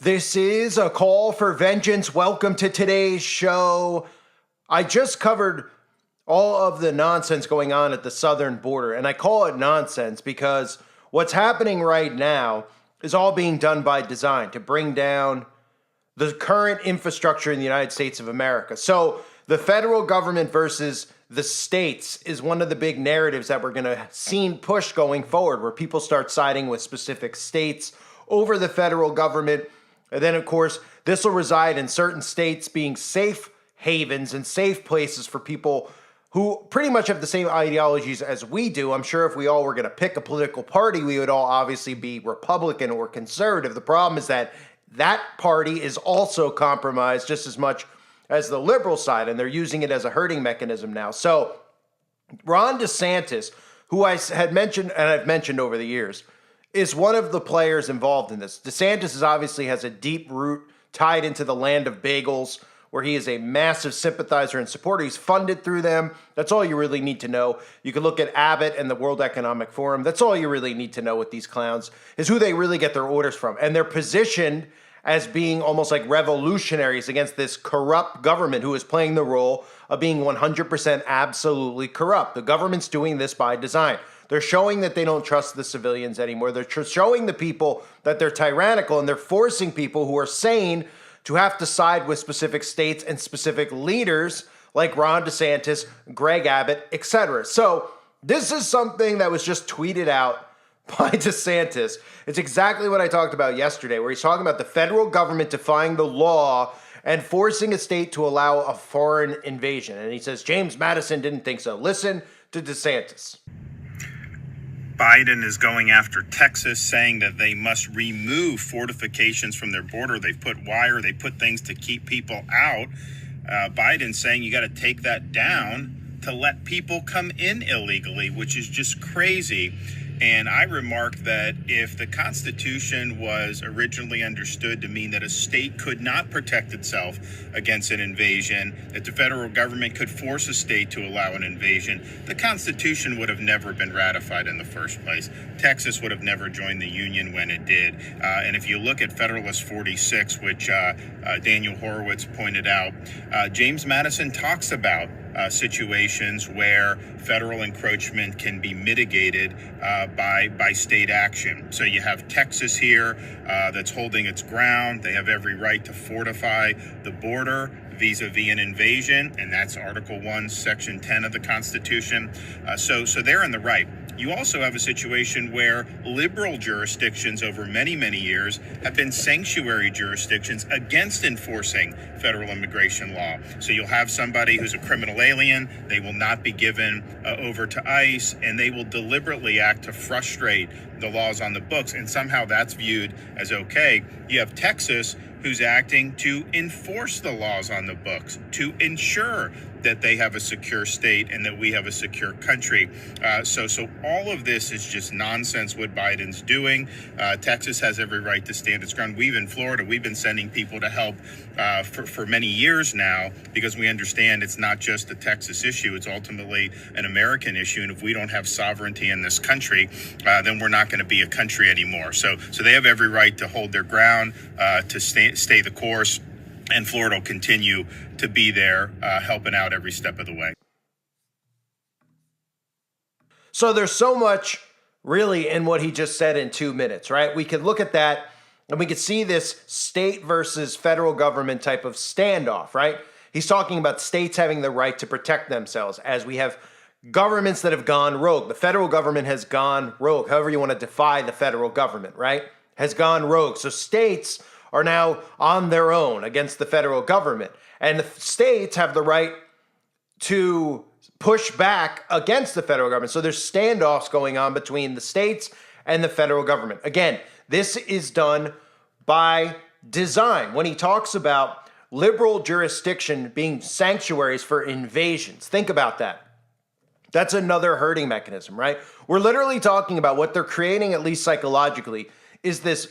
This is a call for vengeance. Welcome to today's show. I just covered all of the nonsense going on at the southern border, and I call it nonsense because what's happening right now is all being done by design to bring down the current infrastructure in the United States of America. So the federal government versus the states is one of the big narratives that we're going to see push going forward, where people start siding with specific states over the federal government. And then, of course, this will reside in certain states being safe havens and safe places for people who pretty much have the same ideologies as we do. I'm sure if we all were going to pick a political party, we would all obviously be Republican or conservative. The problem is that that party is also compromised just as much as the liberal side, and they're using it as a herding mechanism now. So Ron DeSantis, who I had mentioned and I've mentioned over the years, is one of the players involved in this. DeSantis is obviously has a deep root tied into the land of bagels, where he is a massive sympathizer and supporter. He's funded through them. That's all you really need to know. You can look at Abbott and the World Economic Forum. That's all you really need to know with these clowns, is who they really get their orders from. And they're positioned as being almost like revolutionaries against this corrupt government who is playing the role of being 100% absolutely corrupt. The government's doing this by design. They're showing that they don't trust the civilians anymore. They're showing the people that they're tyrannical, and they're forcing people who are sane to have to side with specific states and specific leaders like Ron DeSantis, Greg Abbott, etc. So this is something that was just tweeted out by DeSantis. It's exactly what I talked about yesterday, where he's talking about the federal government defying the law and forcing a state to allow a foreign invasion. And he says James Madison didn't think so. Listen to DeSantis. Biden is going after Texas, saying that they must remove fortifications from their border. They put wire, they put things to keep people out. Biden's saying you got to take that down to let people come in illegally, which is just crazy. And I remarked that if the Constitution was originally understood to mean that a state could not protect itself against an invasion, that the federal government could force a state to allow an invasion, the Constitution would have never been ratified in the first place. Texas would have never joined the Union when it did. And if you look at Federalist 46, which Daniel Horowitz pointed out, James Madison talks about situations where federal encroachment can be mitigated by state action. So you have Texas here that's holding its ground. They have every right to fortify the border vis-a-vis an invasion, and that's Article 1, Section 10 of the Constitution. So they're in the right. You also have a situation where liberal jurisdictions over many, many years have been sanctuary jurisdictions against enforcing federal immigration law. So you'll have somebody who's a criminal alien, they will not be given over to ICE, and they will deliberately act to frustrate the laws on the books, and somehow that's viewed as okay. You have Texas, who's acting to enforce the laws on the books, to ensure that they have a secure state and that we have a secure country. So all of this is just nonsense what Biden's doing. Texas has every right to stand its ground. In Florida, we've been sending people to help for many years now, because we understand it's not just a Texas issue, it's ultimately an American issue. And if we don't have sovereignty in this country, then we're not going to be a country anymore. So they have every right to hold their ground, to stay the course. And Florida will continue to be there, helping out every step of the way. So there's so much really in what he just said in 2 minutes, right? We could look at that and we could see this state versus federal government type of standoff, right? He's talking about states having the right to protect themselves, as we have governments that have gone rogue. The federal government has gone rogue, however you want to defy the federal government, right? Has gone rogue. So states are now on their own against the federal government. And the states have the right to push back against the federal government. So there's standoffs going on between the states and the federal government. Again, this is done by design. When he talks about liberal jurisdiction being sanctuaries for invasions, think about that. That's another herding mechanism, right? We're literally talking about what they're creating, at least psychologically, is this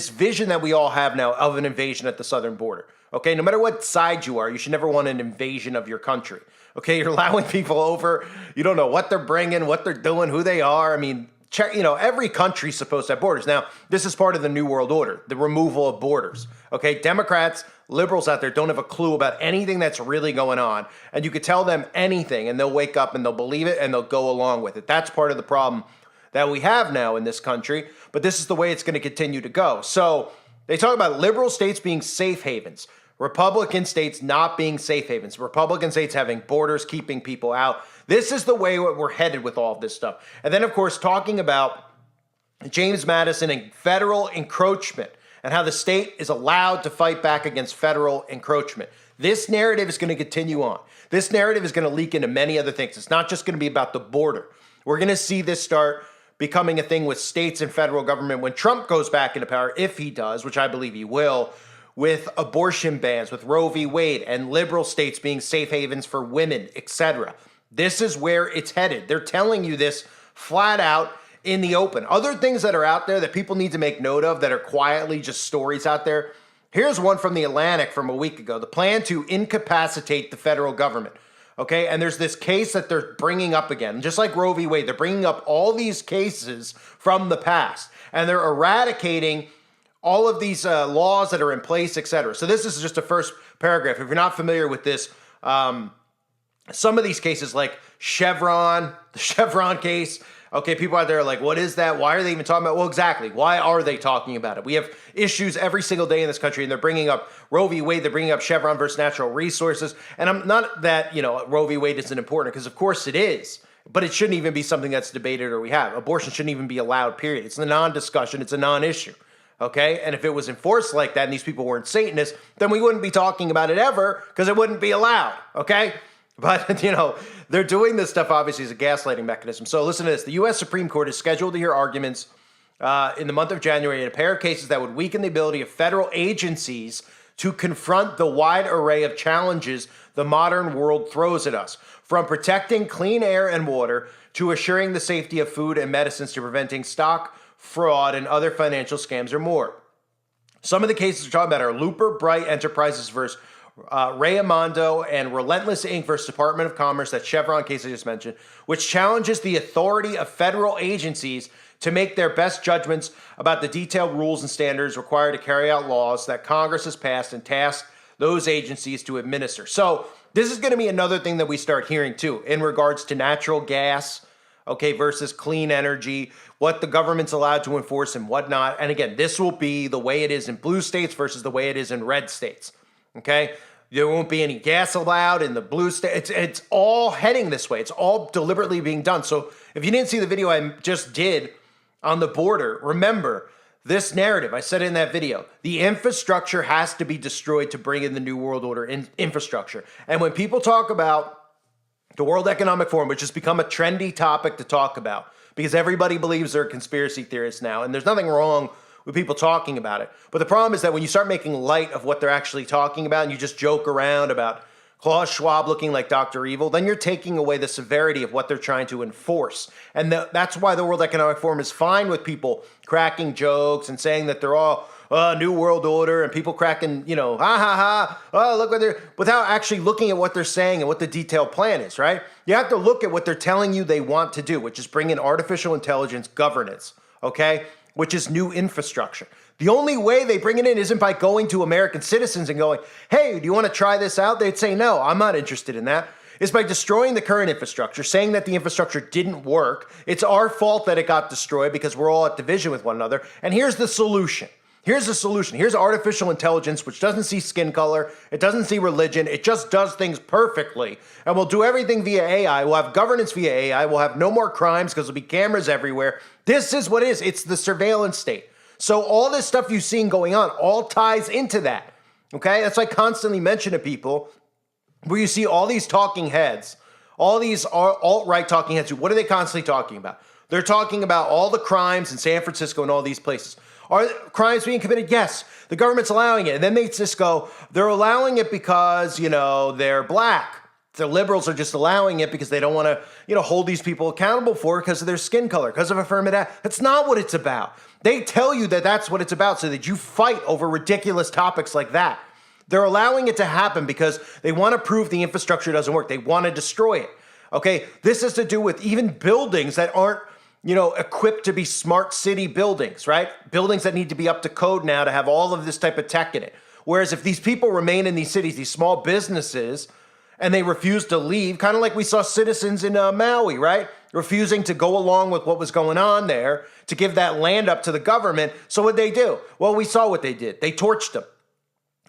vision that we all have now of an invasion at the southern border. Okay, no matter what side you are, you should never want an invasion of your country. Okay, you're allowing people over. You don't know what they're bringing, what they're doing, who they are. I mean, every country's supposed to have borders. Now, this is part of the New World Order, the removal of borders. Okay, Democrats, liberals out there don't have a clue about anything that's really going on. And you could tell them anything and they'll wake up and they'll believe it and they'll go along with it. That's part of the problem that we have now in this country. But this is the way it's going to continue to go. So they talk about liberal states being safe havens, Republican states not being safe havens, Republican states having borders, keeping people out. This is the way we're headed with all of this stuff. And then, of course, talking about James Madison and federal encroachment and how the state is allowed to fight back against federal encroachment. This narrative is going to continue on. This narrative is going to leak into many other things. It's not just going to be about the border. We're going to see this start becoming a thing with states and federal government when Trump goes back into power, if he does, which I believe he will, with abortion bans, with Roe v. Wade, and liberal states being safe havens for women, etc. This is where it's headed. They're telling you this flat out in the open. Other things that are out there that people need to make note of that are quietly just stories out there. Here's one from the Atlantic from a week ago. The plan to incapacitate the federal government. Okay, and there's this case that they're bringing up again. Just like Roe v. Wade, they're bringing up all these cases from the past. And they're eradicating all of these laws that are in place, etc. So this is just a first paragraph. If you're not familiar with this, some of these cases like Chevron, the Chevron case, okay, people out there are like, what is that? Why are they even talking about it? Well, exactly. Why are they talking about it? We have issues every single day in this country, and they're bringing up Roe v. Wade, they're bringing up Chevron versus natural resources. And I'm not that, Roe v. Wade isn't important, because of course it is, but it shouldn't even be something that's debated or we have. Abortion shouldn't even be allowed, period. It's a non-discussion. It's a non-issue. Okay, and if it was enforced like that and these people weren't Satanists, then we wouldn't be talking about it ever because it wouldn't be allowed. Okay, but they're doing this stuff obviously as a gaslighting mechanism. So listen to this: the U.S. Supreme Court is scheduled to hear arguments in the month of January in a pair of cases that would weaken the ability of federal agencies to confront the wide array of challenges the modern world throws at us, from protecting clean air and water to assuring the safety of food and medicines to preventing stock fraud, and other financial scams or more. Some of the cases we're talking about are Looper Bright Enterprises versus Raimondo and Relentless Inc. versus Department of Commerce, that Chevron case I just mentioned, which challenges the authority of federal agencies to make their best judgments about the detailed rules and standards required to carry out laws that Congress has passed and tasked those agencies to administer. So this is going to be another thing that we start hearing too in regards to natural gas, okay, versus clean energy, what the government's allowed to enforce and whatnot. And again, this will be the way it is in blue states versus the way it is in red states, okay? There won't be any gas allowed in the blue states. It's all heading this way. It's all deliberately being done. So if you didn't see the video I just did on the border, remember this narrative. I said in that video, the infrastructure has to be destroyed to bring in the New World Order infrastructure. And when people talk about the World Economic Forum, which has become a trendy topic to talk about because everybody believes they're conspiracy theorists now, and there's nothing wrong with people talking about it. But the problem is that when you start making light of what they're actually talking about and you just joke around about Klaus Schwab looking like Dr. Evil, then you're taking away the severity of what they're trying to enforce. And that's why the World Economic Forum is fine with people cracking jokes and saying that they're all New World Order, and people cracking, ha ha ha, oh, look what they're, without actually looking at what they're saying and what the detailed plan is, right? You have to look at what they're telling you they want to do, which is bring in artificial intelligence governance, okay? Which is new infrastructure. The only way they bring it in isn't by going to American citizens and going, hey, do you want to try this out? They'd say, no, I'm not interested in that. It's by destroying the current infrastructure, saying that the infrastructure didn't work. It's our fault that it got destroyed because we're all at division with one another. And here's the solution. Here's the solution. Here's artificial intelligence, which doesn't see skin color. It doesn't see religion. It just does things perfectly. And we'll do everything via AI. We'll have governance via AI. We'll have no more crimes because there'll be cameras everywhere. This is what it is. It's the surveillance state. So all this stuff you've seen going on all ties into that. Okay? That's why I constantly mention to people where you see all these talking heads, all these alt-right talking heads. What are they constantly talking about? They're talking about all the crimes in San Francisco and all these places. Are crimes being committed? Yes. The government's allowing it. And then they just go, they're allowing it because, they're black. The liberals are just allowing it because they don't want to, hold these people accountable for it because of their skin color, because of affirmative action. That's not what it's about. They tell you that that's what it's about so that you fight over ridiculous topics like that. They're allowing it to happen because they want to prove the infrastructure doesn't work. They want to destroy it. Okay? This has to do with even buildings that aren't equipped to be smart city buildings, right? Buildings that need to be up to code now to have all of this type of tech in it. Whereas if these people remain in these cities, these small businesses, and they refuse to leave, kind of like we saw citizens in Maui, right? Refusing to go along with what was going on there, to give that land up to the government. So what'd they do? Well, we saw what they did. They torched them.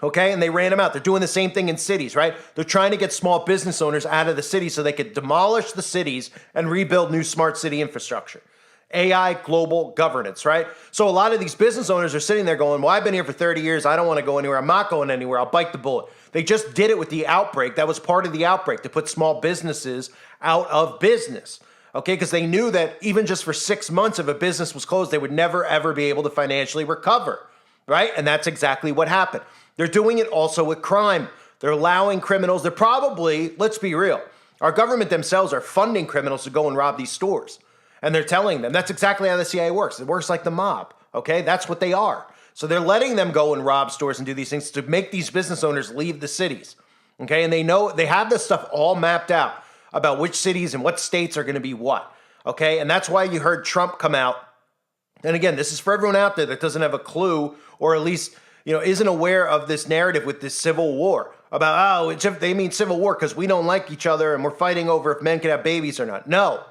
Okay, and they ran them out. They're doing the same thing in cities, right? They're trying to get small business owners out of the city so they could demolish the cities and rebuild new smart city infrastructure. AI global governance, right? So a lot of these business owners are sitting there going, well, I've been here for 30 years. I don't want to go anywhere. I'm not going anywhere. I'll bite the bullet. They just did it with the outbreak. That was part of the outbreak, to put small businesses out of business. Okay, because they knew that even just for 6 months, if a business was closed, they would never, ever be able to financially recover, right? And that's exactly what happened. They're doing it also with crime. They're allowing criminals. They're probably, let's be real, our government themselves are funding criminals to go and rob these stores. And they're telling them, that's exactly how the CIA works. It works like the mob, okay? That's what they are. So they're letting them go and rob stores and do these things to make these business owners leave the cities, okay? And they know, they have this stuff all mapped out about which cities and what states are going to be what, okay? And that's why you heard Trump come out. And again, this is for everyone out there that doesn't have a clue, or at least, isn't aware of this narrative with this civil war about, they mean civil war because we don't like each other and we're fighting over if men can have babies or not. No,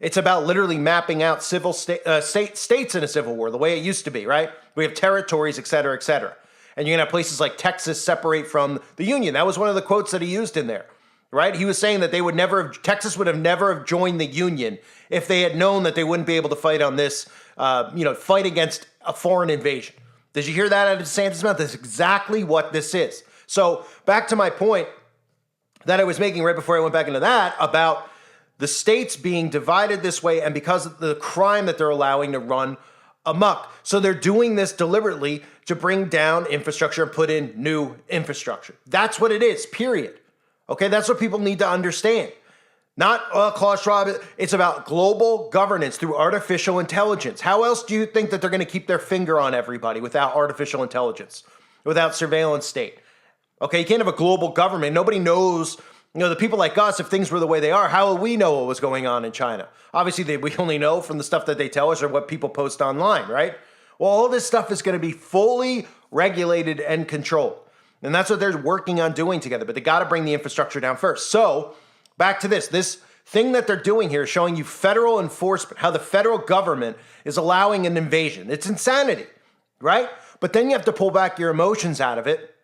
it's about literally mapping out states in a civil war, the way it used to be, right? We have territories, et cetera, et cetera. And you're going to have places like Texas separate from the Union. That was one of the quotes that he used in there, right? He was saying that Texas would have never have joined the Union if they had known that they wouldn't be able to fight on this, fight against a foreign invasion. Did you hear that out of DeSantis' mouth? That's exactly what this is. So back to my point that I was making right before I went back into that about the states being divided this way and because of the crime that they're allowing to run amok. So they're doing this deliberately to bring down infrastructure and put in new infrastructure. That's what it is, period. Okay, that's what people need to understand. Not Klaus Schwab. It's about global governance through artificial intelligence. How else do you think that they're going to keep their finger on everybody without artificial intelligence, without surveillance state? Okay, you can't have a global government. Nobody knows, the people like us, if things were the way they are, how will we know what was going on in China? Obviously, we only know from the stuff that they tell us or what people post online, right? Well, all this stuff is going to be fully regulated and controlled. And that's what they're working on doing together. But they got to bring the infrastructure down first. So back to this thing that they're doing here is showing you federal enforcement, how the federal government is allowing an invasion. It's insanity, right? But then you have to pull back your emotions out of it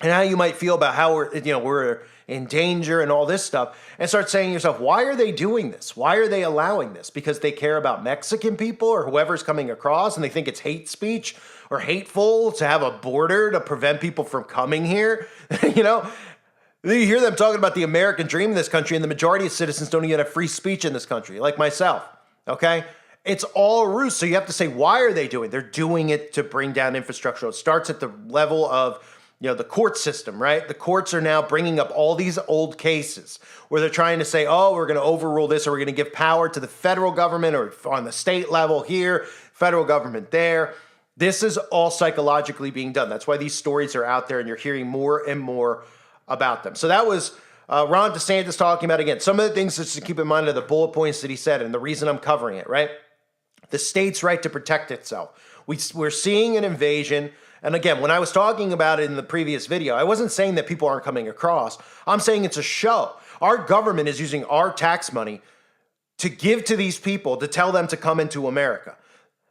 and how you might feel about how we're in danger and all this stuff, and start saying to yourself, why are they doing this? Why are they allowing this? Because they care about Mexican people or whoever's coming across and they think it's hate speech or hateful to have a border to prevent people from coming here? You hear them talking about the American dream in this country, and the majority of citizens don't even have free speech in this country, like myself, okay? It's all a ruse. So you have to say, why are they doing it? They're doing it to bring down infrastructure. It starts at the level of the court system, right? The courts are now bringing up all these old cases where they're trying to say, oh, we're going to overrule this, or we're going to give power to the federal government, or on the state level here, federal government there. This is all psychologically being done. That's why these stories are out there and you're hearing more and more about them. So that was Ron DeSantis talking about, again, some of the things just to keep in mind are the bullet points that he said and the reason I'm covering it, right? The state's right to protect itself. We're seeing an invasion. And again, when I was talking about it in the previous video, I wasn't saying that people aren't coming across. I'm saying it's a show. Our government is using our tax money to give to these people to tell them to come into America.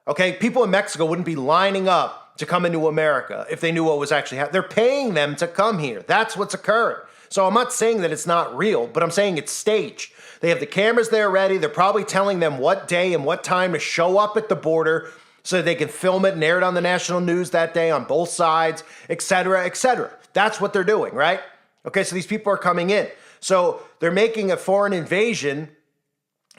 Okay, people in Mexico wouldn't be lining up to come into America if they knew what was actually happening. They're paying them to come here. That's what's occurring. So I'm not saying that it's not real, but I'm saying it's staged. They have the cameras there ready. They're probably telling them what day and what time to show up at the border so that they can film it and air it on the national news that day on both sides, et cetera, et cetera. That's what they're doing, right? Okay, so these people are coming in. So they're making a foreign invasion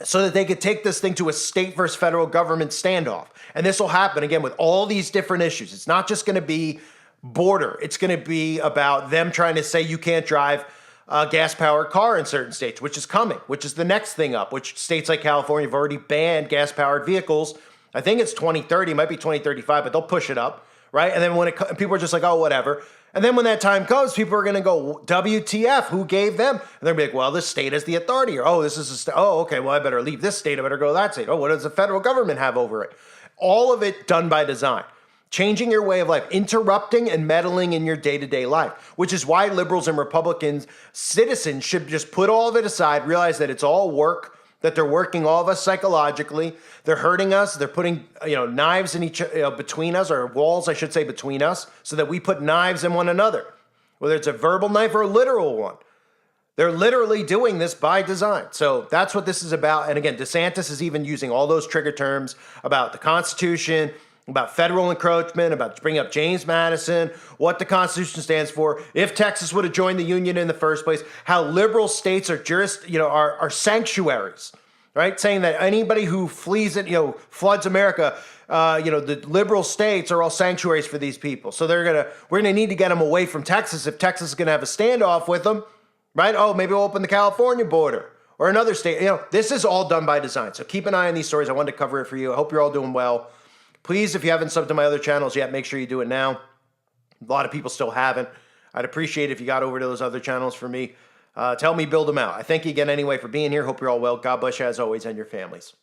so that they could take this thing to a state versus federal government standoff. And this will happen, again, with all these different issues. It's not just going to be border. It's going to be about them trying to say you can't drive a gas-powered car in certain states, which is coming, which is the next thing up, which states like California have already banned gas-powered vehicles. I think it's 2030, it might be 2035, but they'll push it up, right? And then when people are just like, oh, whatever. And then when that time comes, people are going to go, WTF, who gave them? And they're going to be like, well, this state has the authority. Or, oh, this is a state. Oh, okay, well, I better leave this state. I better go to that state. Oh, what does the federal government have over it? All of it done by design. Changing your way of life, interrupting and meddling in your day-to-day life, which is why liberals and Republicans, citizens should just put all of it aside, realize that it's all work, that they're working all of us psychologically. They're hurting us. They're putting, knives in between us, or walls, I should say, between us, so that we put knives in one another, whether it's a verbal knife or a literal one. They're literally doing this by design. So that's what this is about. And again, DeSantis is even using all those trigger terms about the Constitution, about federal encroachment, about bringing up James Madison, what the Constitution stands for, if Texas would have joined the Union in the first place, how liberal states are sanctuaries, right? Saying that anybody who flees it, floods America, the liberal states are all sanctuaries for these people. So we're gonna need to get them away from Texas if Texas is gonna have a standoff with them, right? Oh, maybe we'll open the California border or another state. This is all done by design. So keep an eye on these stories. I wanted to cover it for you. I hope you're all doing well. Please, if you haven't subbed to my other channels yet, make sure you do it now. A lot of people still haven't. I'd appreciate it if you got over to those other channels for me. Tell me, build them out. I thank you again anyway for being here. Hope you're all well. God bless you as always and your families.